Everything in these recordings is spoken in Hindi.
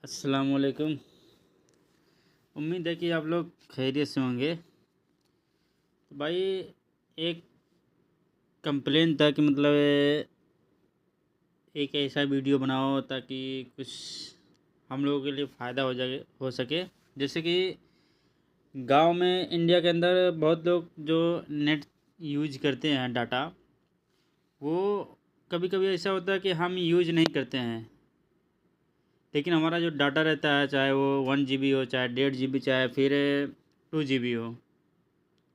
अस्सलाम वालेकुम। उम्मीद है कि आप लोग खैरियत से होंगे। तो भाई, एक कंप्लेन था कि एक ऐसा वीडियो बनाओ ताकि कुछ हम लोगों के लिए फ़ायदा हो सके। जैसे कि गांव में इंडिया के अंदर बहुत लोग जो नेट यूज करते हैं, डाटा, वो कभी कभी ऐसा होता है कि हम यूज नहीं करते हैं, लेकिन हमारा जो डाटा रहता है, चाहे वो 1 GB हो, चाहे 1.5 GB, चाहे फिर 2 GB हो,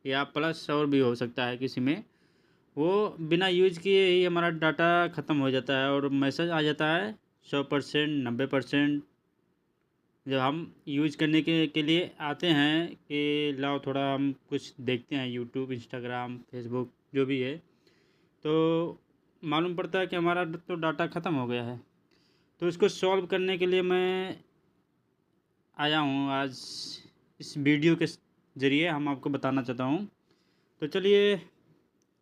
या प्लस और भी हो सकता है किसी में, वो बिना यूज किए ही हमारा डाटा ख़त्म हो जाता है और मैसेज आ जाता है 100%, 90%। जब हम यूज करने के लिए आते हैं कि लाओ थोड़ा हम कुछ देखते हैं, यूट्यूब, इंस्टाग्राम, फेसबुक, जो भी है, तो मालूम पड़ता है कि हमारा तो डाटा ख़त्म हो गया है। तो इसको सॉल्व करने के लिए मैं आया हूँ आज। इस वीडियो के ज़रिए हम आपको बताना चाहता हूँ। तो चलिए,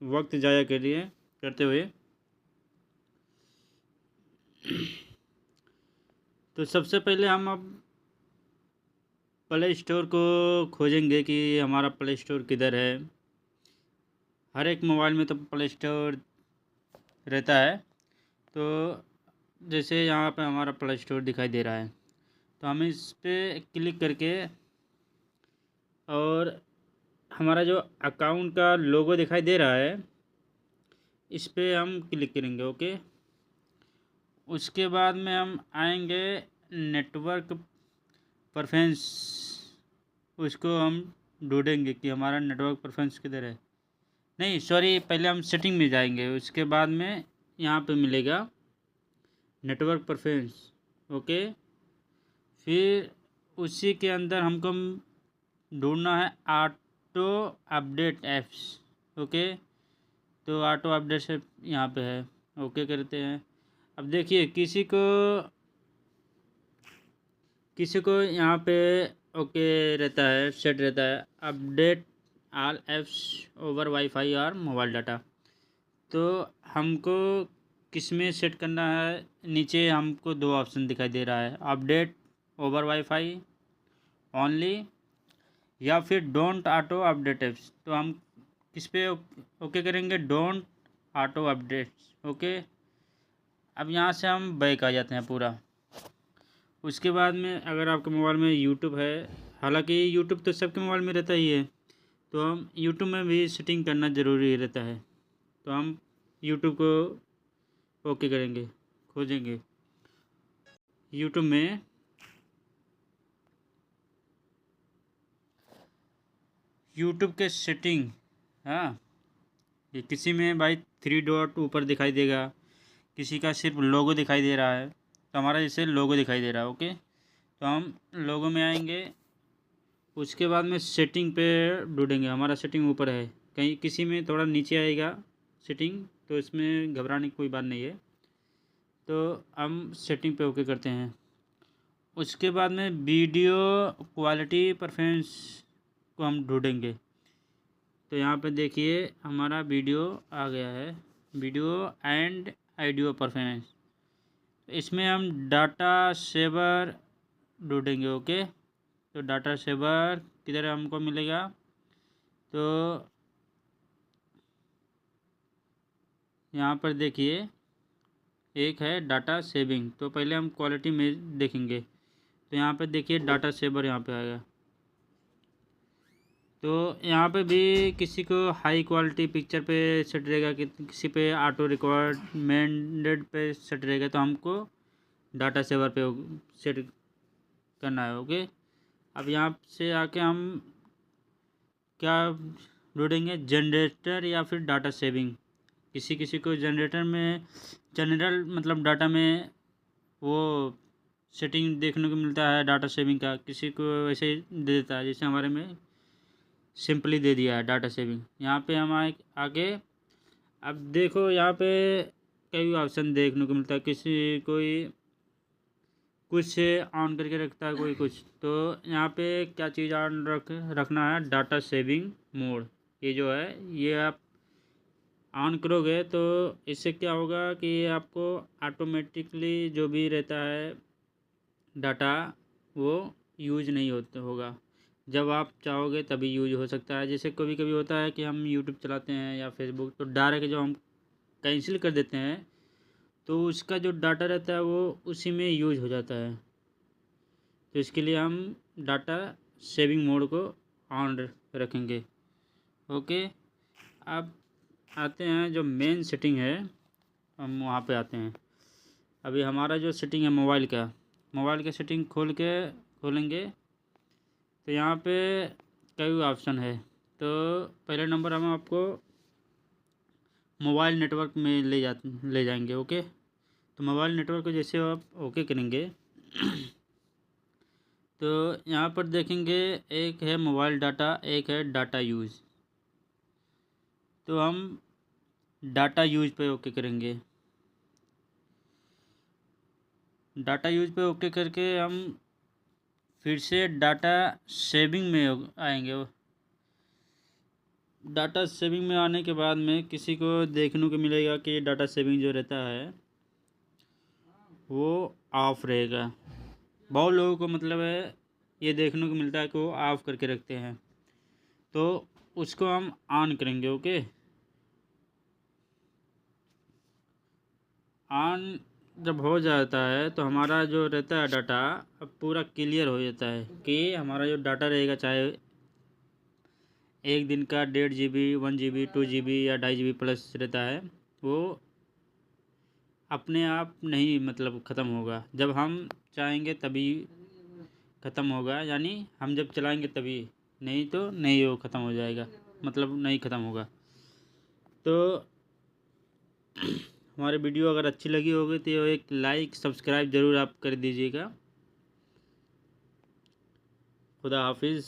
वक्त ज़ाया करते हुए, तो सबसे पहले हम अब प्ले स्टोर को खोजेंगे कि हमारा प्ले स्टोर किधर है। हर एक मोबाइल में तो प्ले स्टोर रहता है। तो जैसे यहाँ पे हमारा प्ले स्टोर दिखाई दे रहा है, तो हम इस पर क्लिक करके, और हमारा जो अकाउंट का लोगो दिखाई दे रहा है, इस पर हम क्लिक करेंगे। ओके, उसके बाद में हम आएंगे नेटवर्क परफेंस। उसको हम ढूंढेंगे कि हमारा नेटवर्क परफेंस किधर है। नहीं, सॉरी, पहले हम सेटिंग में जाएंगे, उसके बाद में यहाँ पे मिलेगा नेटवर्क परफेंस। ओके, फिर उसी के अंदर हमको ढूंढना है ऑटो अपडेट ऐप्स। ओके, तो ऑटो अपडेट से यहाँ पे है। ओके करते हैं। अब देखिए, किसी को यहाँ पे ओके रहता है, सेट रहता है update all apps over wifi और मोबाइल डाटा। तो हमको किस में सेट करना है? नीचे हमको दो ऑप्शन दिखाई दे रहा है, अपडेट ओवर वाईफाई ओनली, या फिर डोंट ऑटो अपडेट एप्स। तो हम किस पे ओके करेंगे? Don't auto updates. ओके, अब यहाँ से हम बैक आ जाते हैं पूरा। उसके बाद में अगर आपके मोबाइल में यूट्यूब है, हालांकि यूट्यूब तो सबके मोबाइल में रहता ही है, तो हम यूट्यूब में भी सेटिंग करना ज़रूरी रहता है। तो हम यूट्यूब को ओके करेंगे, खोजेंगे यूट्यूब में। यूट्यूब के सेटिंग, हाँ, ये किसी में भाई 3 डॉट ऊपर दिखाई देगा, किसी का सिर्फ लोगो दिखाई दे रहा है, तो हमारा जैसे लोगो दिखाई दे रहा है। ओके, तो हम लोगो में आएंगे। उसके बाद में सेटिंग पे ढूंढेंगे, हमारा सेटिंग ऊपर है, कहीं किसी में थोड़ा नीचे आएगा सेटिंग, तो इसमें घबराने की कोई बात नहीं है। तो हम सेटिंग पे ओके करते हैं। उसके बाद में वीडियो क्वालिटी परफॉर्मेंस को हम ढूंढेंगे। तो यहाँ पे देखिए हमारा वीडियो आ गया है, वीडियो एंड ऑडियो परफॉर्मेंस। इसमें हम डाटा सेवर ढूंढेंगे। ओके, तो डाटा सेवर किधर हमको मिलेगा? तो यहाँ पर देखिए एक है डाटा सेविंग, तो पहले हम क्वालिटी में देखेंगे। तो यहाँ पे देखिए डाटा सेवर यहाँ पे आएगा। तो यहाँ पे भी किसी को हाई क्वालिटी पिक्चर पे सेट रहेगा, किसी पे ऑटो रिकॉर्डमेंडेड पे सेट रहेगा, तो हमको डाटा सेवर पे सेट करना है। ओके, अब यहाँ से आके हम क्या ढूंढेंगे? जनरेटर या फिर डाटा सेविंग। किसी किसी को जनरेटर में, जनरल मतलब डाटा में वो सेटिंग देखने को मिलता है डाटा सेविंग का, किसी को वैसे ही दे देता है, जैसे हमारे में सिंपली दे दिया है डाटा सेविंग। यहाँ पे हम आगे अब देखो, यहाँ पे कई ऑप्शन देखने को मिलता है, किसी कोई कुछ ऑन करके रखता है, कोई कुछ। तो यहाँ पे क्या चीज़ ऑन रखना है? Data saving mode. ये जो है, ये आप ऑन करोगे तो इससे क्या होगा कि आपको ऑटोमेटिकली जो भी रहता है डाटा वो यूज नहीं होगा। जब आप चाहोगे तभी यूज हो सकता है। जैसे कभी कभी होता है कि हम यूट्यूब चलाते हैं या फेसबुक, तो डायरेक्ट जब हम कैंसिल कर देते हैं तो उसका जो डाटा रहता है वो उसी में यूज हो जाता है। तो इसके लिए हम डाटा सेविंग मोड को ऑन रखेंगे। ओके, अब आते हैं जो मेन सेटिंग है, हम वहाँ पे आते हैं। अभी हमारा जो सेटिंग है मोबाइल का सेटिंग खोलेंगे तो यहाँ पे कई ऑप्शन है। तो पहले नंबर हम आपको मोबाइल नेटवर्क में ले जाएंगे। ओके, तो मोबाइल नेटवर्क को जैसे आप ओके करेंगे तो यहाँ पर देखेंगे एक है मोबाइल डाटा, एक है डाटा यूज़। तो हम डाटा यूज़ पे ओके करेंगे। डाटा यूज़ पे ओके करके हम फिर से डाटा सेविंग में आएंगे। डाटा सेविंग में आने के बाद में किसी को देखने को मिलेगा कि डाटा सेविंग जो रहता है वो ऑफ रहेगा। बहुत लोगों को मतलब है ये देखने को मिलता है कि वो ऑफ करके रखते हैं, तो उसको हम ऑन करेंगे। ओके, ऑन जब हो जाता है तो हमारा जो रहता है डाटा अब पूरा क्लियर हो जाता है कि हमारा जो डाटा रहेगा, चाहे एक दिन का 1.5 GB 1 GB 2 GB या 2.5 GB प्लस रहता है, वो अपने आप नहीं मतलब ख़त्म होगा। जब हम चाहेंगे तभी ख़त्म होगा, यानी हम जब चलाएंगे तभी, नहीं तो नहीं वो ख़त्म हो जाएगा, मतलब नहीं ख़त्म होगा। तो हमारी वीडियो अगर अच्छी लगी होगी तो एक लाइक सब्सक्राइब ज़रूर आप कर दीजिएगा। खुदा हाफिज़।